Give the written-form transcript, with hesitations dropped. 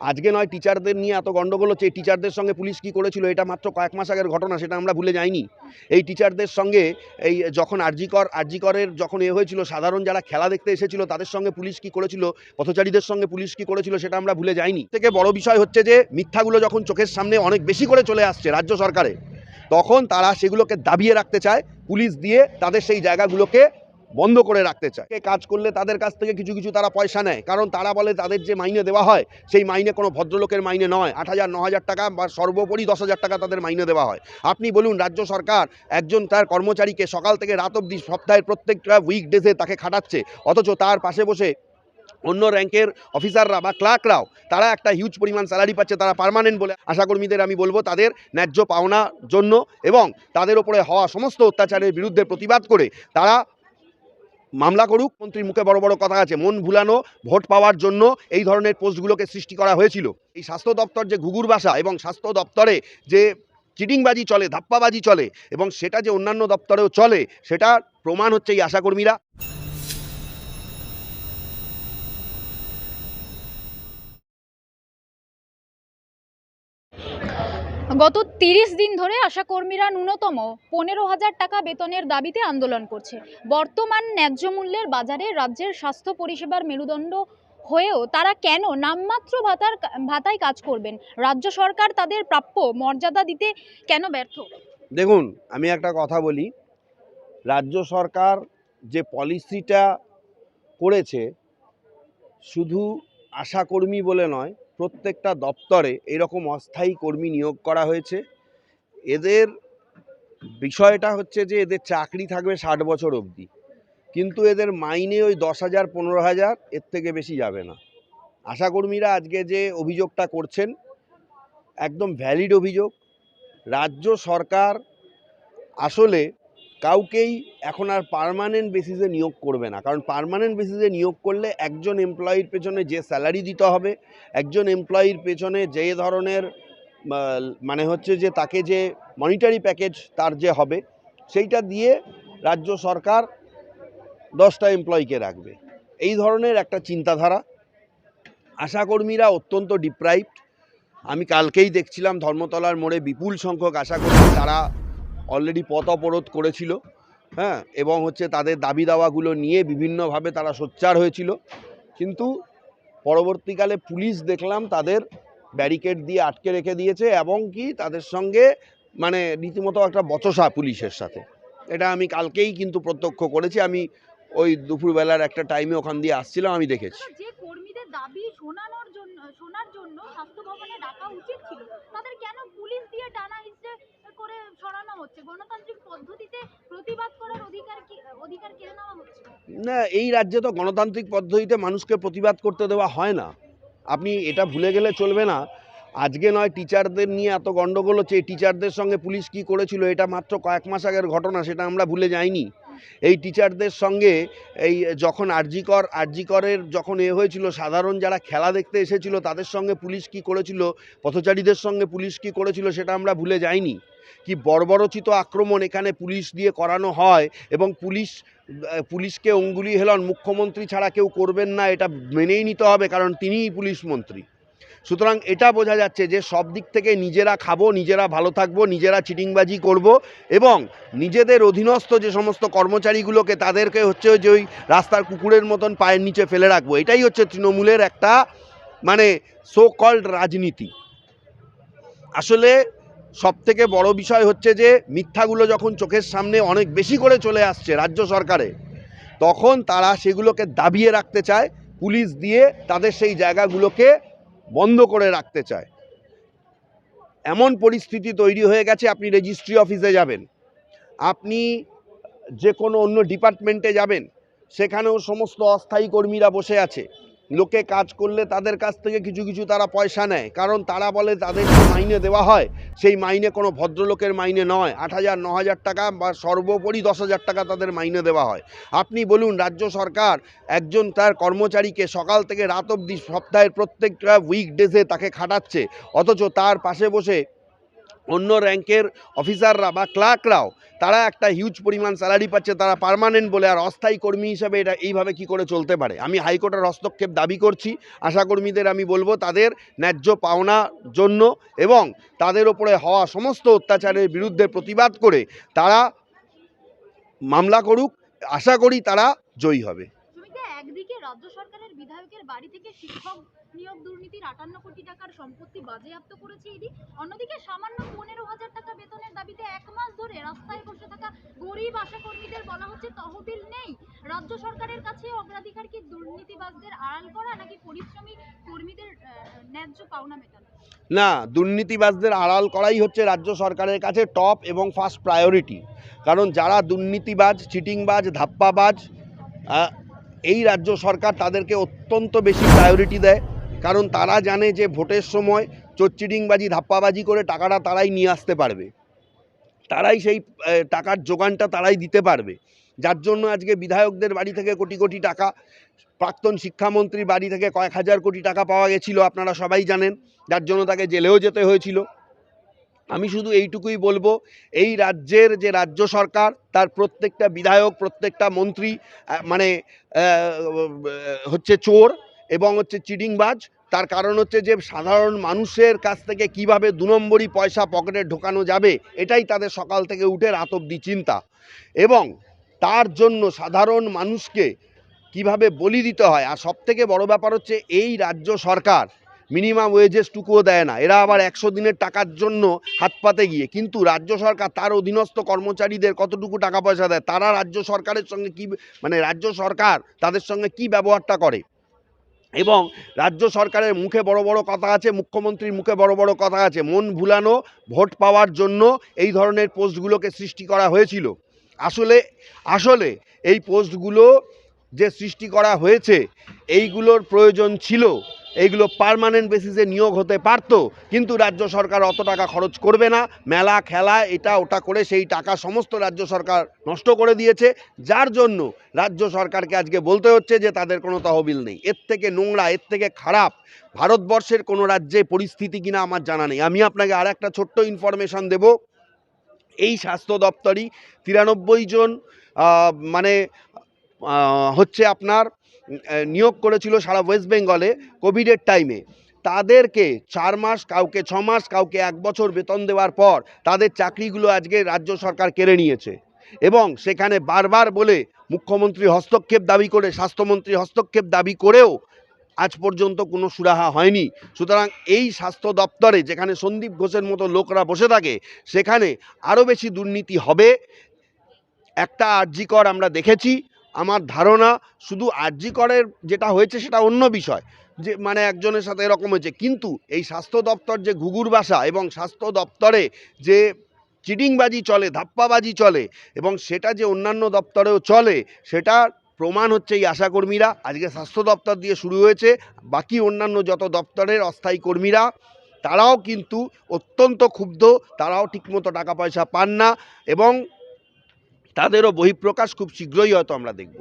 আজকে নয় টিচারদের নিয়ে এত গন্ডগোল হচ্ছে। এই টিচারদের সঙ্গে পুলিশ কী করেছিল এটা মাত্র কয়েক মাস আগের ঘটনা, সেটা আমরা ভুলে যাইনি। এই টিচারদের সঙ্গে এই যখন আরজিকরের যখন হয়েছিল, সাধারণ যারা খেলা দেখতে এসেছিল তাদের সঙ্গে পুলিশ কী করেছিল, পথচারীদের সঙ্গে পুলিশ কী করেছিল সেটা আমরা ভুলে যাইনি। থেকে বড় বিষয় হচ্ছে যে মিথ্যাগুলো যখন চোখের সামনে অনেক বেশি করে চলে আসছে রাজ্য সরকারে, তখন তারা সেগুলোকে দাবিয়ে রাখতে চায়, পুলিশ দিয়ে তাদের সেই জায়গাগুলোকে বন্ধ করে রাখতে চায়। কাজ করলে তাদের কাছ থেকে কিছু কিছু তারা পয়সা নেয়, কারণ তারা বলে তাদের যে মাইনে দেওয়া হয় সেই মাইনে কোনো ভদ্রলোকের মাইনে নয়। 8,000 9,000 টাকা বা সর্বোপরি 10,000 টাকা তাদের মাইনে দেওয়া হয়। আপনি বলুন, রাজ্য সরকার একজন তার কর্মচারীকে সকাল থেকে রাত অবধি সপ্তাহের প্রত্যেকটা উইকডেজে তাকে খাটাচ্ছে, অথচ তার পাশে বসে অন্য র্যাঙ্কের অফিসাররা বা ক্লার্করাও তারা একটা হিউজ পরিমাণ স্যালারি পাচ্ছে, তারা পার্মানেন্ট বলে। আশাকর্মীদের আমি বলবো তাদের ন্যায্য পাওনার জন্য এবং তাদের ওপরে হওয়া সমস্ত অত্যাচারের বিরুদ্ধে প্রতিবাদ করে তারা মামলা করুক। মন্ত্রীর মুখে বড় বড় কথা আছে, মন ভুলানো ভোট পাওয়ার জন্য এই ধরনের পোস্টগুলোকে সৃষ্টি করা হয়েছিল। এই স্বাস্থ্য দপ্তর যে ঘুঘুর বাসা এবং স্বাস্থ্য দপ্তরে যে চিটিংবাজি চলে, ধাপ্পাবাজি চলে এবং সেটা যে অন্যান্য দপ্তরেও চলে, সেটার প্রমাণ হচ্ছে এই আশাকর্মীরা। গত ৩০ দিন ধরে আশাকর্মীরা ন্যূনতম ১৫,০০০ টাকা বেতনের দাবিতে আন্দোলন করছে। বর্তমান ন্যায্য মূল্যের বাজারে রাজ্যের স্বাস্থ্য পরিষেবার মেরুদণ্ড হয়েও তারা কেন নামমাত্র ভাতায় কাজ করবেন? রাজ্য সরকার তাদের প্রাপ্য মর্যাদা দিতে কেন ব্যর্থ? দেখুন, আমি একটা কথা বলি, রাজ্য সরকার যে পলিসিটা করেছে, শুধু আশাকর্মী বলে নয়, প্রত্যেকটা দপ্তরে এরকম অস্থায়ী কর্মী নিয়োগ করা হয়েছে। এদের বিষয়টা হচ্ছে যে এদের চাকরি থাকবে 60 বছর অবধি, কিন্তু এদের মাইনে ওই 10,000 15,000, এর থেকে বেশি যাবে না। আশাকর্মীরা আজকে যে অভিযোগটা করছেন একদম ভ্যালিড অভিযোগ। রাজ্য সরকার আসলে কাউকেই এখন আর পার্মানেন্ট বেসিসে নিয়োগ করবে না, কারণ পার্মানেন্ট বেসিসে নিয়োগ করলে একজন এমপ্লয়ির পেছনে যে স্যালারি দিতে হবে, একজন এমপ্লয়ির পেছনে যে ধরনের মানে হচ্ছে যে তাকে যে মনিটারি প্যাকেজ তার যে হবে, সেইটা দিয়ে রাজ্য সরকার 10টা এমপ্লয়িকে রাখবে, এই ধরনের একটা চিন্তাধারা। আশাকর্মীরা অত্যন্ত ডিপ্রাইভড। আমি কালকেই দেখছিলাম ধর্মতলার মোড়ে বিপুল সংখ্যক আশাকর্মী তারা অলরেডি পথ অবরোধ করেছিল, হ্যাঁ, এবং হচ্ছে তাদের দাবি দাওয়াগুলো নিয়ে বিভিন্নভাবে তারা সোচ্চার হয়েছিল, কিন্তু পরবর্তীকালে পুলিশ দেখলাম তাদের ব্যারিকেড দিয়ে আটকে রেখে দিয়েছে এবং কি তাদের সঙ্গে মানে রীতিমতো একটা বচসা পুলিশের সাথে। এটা আমি কালকেই কিন্তু প্রত্যক্ষ করেছি। আমি ওই দুপুরবেলার একটা টাইমে ওখান দিয়ে আসছিলাম, আমি দেখেছি। যে কর্মীদের দাবি শোনার জন্য স্বাস্থ্য ভবনে ডাকা উচিত ছিল, তাদের কেন পুলিশ দিয়ে টানা হিচড়ে করে সরানো হচ্ছে? গণতান্ত্রিক পদ্ধতিতে প্রতিবাদ করার অধিকার কেড়ে নেওয়া হচ্ছে না, এই রাজ্যে তো গণতান্ত্রিক পদ্ধতিতে মানুষকে প্রতিবাদ করতে দেওয়া হয় না। আপনি এটা ভুলে গেলে চলবে না। আজকে নয় টিচারদের নিয়ে এত গন্ডগোল হচ্ছে। এই টিচারদের সঙ্গে পুলিশ কী করেছিল এটা মাত্র কয়েক মাস আগের ঘটনা, সেটা আমরা ভুলে যাইনি। এই টিচারদের সঙ্গে এই যখন আরজিকরের যখন হয়েছিল, সাধারণ যারা খেলা দেখতে এসেছিল তাদের সঙ্গে পুলিশ কী করেছিল, পথচারীদের সঙ্গে পুলিশ কী করেছিল সেটা আমরা ভুলে যাইনি। কি বর্বরোচিত আক্রমণ এখানে পুলিশ দিয়ে করানো হয় এবং পুলিশকে অঙ্গুলি হেলন মুখ্যমন্ত্রী ছাড়া কেউ করবেন না, এটা মেনেই নিতে হবে, কারণ তিনিই পুলিশ মন্ত্রী। সুতরাং এটা বোঝা যাচ্ছে যে সব দিক থেকে নিজেরা খাবো, নিজেরা ভালো থাকবো, নিজেরা চিটিংবাজি করব এবং নিজেদের অধীনস্থ যে সমস্ত কর্মচারীগুলোকে তাদেরকে হচ্ছে যে ওই রাস্তার কুকুরের মতন পায়ের নিচে ফেলে রাখবো। এটাই হচ্ছে তৃণমূলের একটা মানে সো কল্ড রাজনীতি। আসলে সবথেকে বড় বিষয় হচ্ছে যে মিথ্যাগুলো যখন চোখের সামনে অনেক বেশি করে চলে আসছে রাজ্য সরকারে, তখন তারা সেগুলোকে দাবিয়ে রাখতে চায়, পুলিশ দিয়ে তাদের সেই জায়গাগুলোকে বন্ধ করে রাখতে চায়। এমন পরিস্থিতি তৈরি হয়ে গেছে, আপনি রেজিস্ট্রি অফিসে যাবেন, আপনি যে কোনো অন্য ডিপার্টমেন্টে যাবেন, সেখানেও সমস্ত অস্থায়ী কর্মীরা বসে আছে। লোকে কাজ করলে তাদের কাছ থেকে কিছু কিছু তারা পয়সা নেয়, কারণ তারা বলে তাদের যে মাইনে দেওয়া হয় সেই মাইনে কোনো ভদ্রলোকের মাইনে নয়। 8,000 9,000 টাকা বা সর্বোপরি 10,000 টাকা তাদের মাইনে দেওয়া হয়। আপনি বলুন, রাজ্য সরকার একজন তার কর্মচারীকে সকাল থেকে রাত অবধি সপ্তাহের প্রত্যেকটা উইকডেজে তাকে খাটাচ্ছে, অথচ তার পাশে বসে অন্য র্যাঙ্কের অফিসাররা বা ক্লার্করাও তারা একটা হিউজ পরিমাণ স্যালারি পাচ্ছে, তারা পার্মানেন্ট বলে, আর অস্থায়ী কর্মী হিসাবে এটা এইভাবে কি করে চলতে পারে? আমি হাইকোর্টের হস্তক্ষেপ দাবি করছি। আশাকর্মীদের আমি বলবো তাদের ন্যায্য পাওনার জন্য এবং তাদের ওপরে হওয়া সমস্ত অত্যাচারের বিরুদ্ধে প্রতিবাদ করে তারা মামলা করুক। আশা করি তারা জয়ী হবে। একদিকে রাজ্য সরকারের বিধায়কের বাড়ি থেকে শিক্ষক নিয়োগ দুর্নীতির 58 কোটি টাকার সম্পত্তি বাজেয়াপ্ত করেছে ইডি, অন্যদিকে সামান্য 15,000 টাকা বেতনের দাবিতে 1 মাস ধরে রাস্তায় বসে থাকা গরিব আশাকর্মীদের বলা হচ্ছে তহবিল নেই। রাজ্য সরকারের কাছে অগ্রাধিকার কি দুর্নীতিবাজদের আড়াল করা নাকি পরিশ্রমী কর্মীদের ন্যায্য পাওনা মেটানো? না, দুর্নীতিবাজদের আড়াল করাই হচ্ছে রাজ্য সরকারের কাছে টপ এবং ফার্স্ট প্রায়োরিটি। কারণ যারা দুর্নীতিবাজ, চিটিংবাজ, ধাপ্পাবাজ, এই রাজ্য সরকার তাদেরকে অত্যন্ত বেশি প্রায়োরিটি দেয়। কারণ তারা জানে যে ভোটের সময় চিটিংবাজি, ধাপ্পাবাজি করে টাকাটা তারাই নিয়ে আসতে পারবে, তারাই সেই টাকার যোগানটা তারাই দিতে পারবে। যার জন্য আজকে বিধায়কদের বাড়ি থেকে কোটি কোটি টাকা, প্রাক্তন শিক্ষামন্ত্রীর বাড়ি থেকে কয়েক হাজার কোটি টাকা পাওয়া গেছিল, আপনারা সবাই জানেন, যার জন্য তাকে জেলেও যেতে হয়েছিল। আমি শুধু এইটুকুই বলবো, এই রাজ্যের যে রাজ্য সরকার তার প্রত্যেকটা বিধায়ক, প্রত্যেকটা মন্ত্রী মানে হচ্ছে চোর এবং হচ্ছে চিটিংবাজ। তার কারণ হচ্ছে যে সাধারণ মানুষের কাছ থেকে কিভাবে 2 নম্বরি পয়সা পকেটে ঢোকানো যাবে, এটাই তাদের সকাল থেকে উঠে রাত অবধি চিন্তা। এবং তার জন্য সাধারণ মানুষকে কিভাবে বলি দিতে হয়। আর সবথেকে বড় ব্যাপার হচ্ছে এই রাজ্য সরকার মিনিমাম ওয়েজেসটুকুও দেয় না। এরা আবার 100 দিনের টাকার জন্য হাত পাতে গিয়ে, কিন্তু রাজ্য সরকার তার অধীনস্থ কর্মচারীদের কতটুকু টাকা পয়সা দেয়, তারা রাজ্য সরকারের সঙ্গে কি মানে রাজ্য সরকার তাদের সঙ্গে কি ব্যবহারটা করে। এবং রাজ্য সরকারের মুখে বড় বড় কথা আছে, মুখ্যমন্ত্রীর মুখে বড় বড় কথা আছে, মন ভুলানো, ভোট পাওয়ার জন্য এই ধরনের পোস্টগুলোকে সৃষ্টি করা হয়েছিল। আসলে আসলে এই পোস্টগুলো যে সৃষ্টি করা হয়েছে এইগুলোর প্রয়োজন ছিল, এইগুলো পার্মানেন্ট বেসিসে নিয়োগ হতে পারতো, কিন্তু রাজ্য সরকার অত টাকা খরচ করবে না। মেলা খেলা এটা ওটা করে সেই টাকা সমস্ত রাজ্য সরকার নষ্ট করে দিয়েছে, যার জন্য রাজ্য সরকারকে আজকে বলতে হচ্ছে যে তাদের কোনো তহবিল নেই। এর থেকে নোংরা, এর থেকে খারাপ ভারতবর্ষের কোনো রাজ্যে পরিস্থিতি কিনা আমার জানা নেই। আমি আপনাকে আর একটা ছোট্ট ইনফরমেশন দেব। এই স্বাস্থ্য দপ্তরই 93 জন মানে হচ্ছে আপনার নিয়োগ করেছিল সারা ওয়েস্ট বেঙ্গলে কোভিডের টাইমে। তাদেরকে 4 মাস, কাউকে 6 মাস, কাউকে 1 বছর বেতন দেওয়ার পর তাদের চাকরিগুলো আজকে রাজ্য সরকার কেড়ে নিয়েছে। এবং সেখানে বারবার বলে মুখ্যমন্ত্রী হস্তক্ষেপ দাবি করে, স্বাস্থ্যমন্ত্রী হস্তক্ষেপ দাবি করেও আজ পর্যন্ত কোনো সুরাহা হয়নি। সুতরাং এই স্বাস্থ্য দপ্তরে যেখানে সন্দীপ ঘোষের মতো লোকরা বসে থাকে, সেখানে আরও বেশি দুর্নীতি হবে। একটা আরজি কর আমরা দেখেছি। আমার ধারণা শুধু আরজি করের যেটা হয়েছে সেটা অন্য বিষয়, যে মানে একজনের সাথে এরকম হয়েছে, কিন্তু এই স্বাস্থ্য দপ্তর যে ঘুঘুর বাসা এবং স্বাস্থ্য দপ্তরে যে চিটিংবাজি চলে, ধাপ্পাবাজি চলে এবং সেটা যে অন্যান্য দপ্তরেও চলে, সেটার প্রমাণ হচ্ছে এই আশাকর্মীরা। আজকে স্বাস্থ্য দপ্তর দিয়ে শুরু হয়েছে, বাকি অন্যান্য যত দপ্তরের অস্থায়ী কর্মীরা তারাও কিন্তু অত্যন্ত ক্ষুব্ধ, তারাও ঠিকমতো টাকা পয়সা পান না এবং তাদেরও বহিঃপ্রকাশ খুব শীঘ্রই হয়তো আমরা দেখব।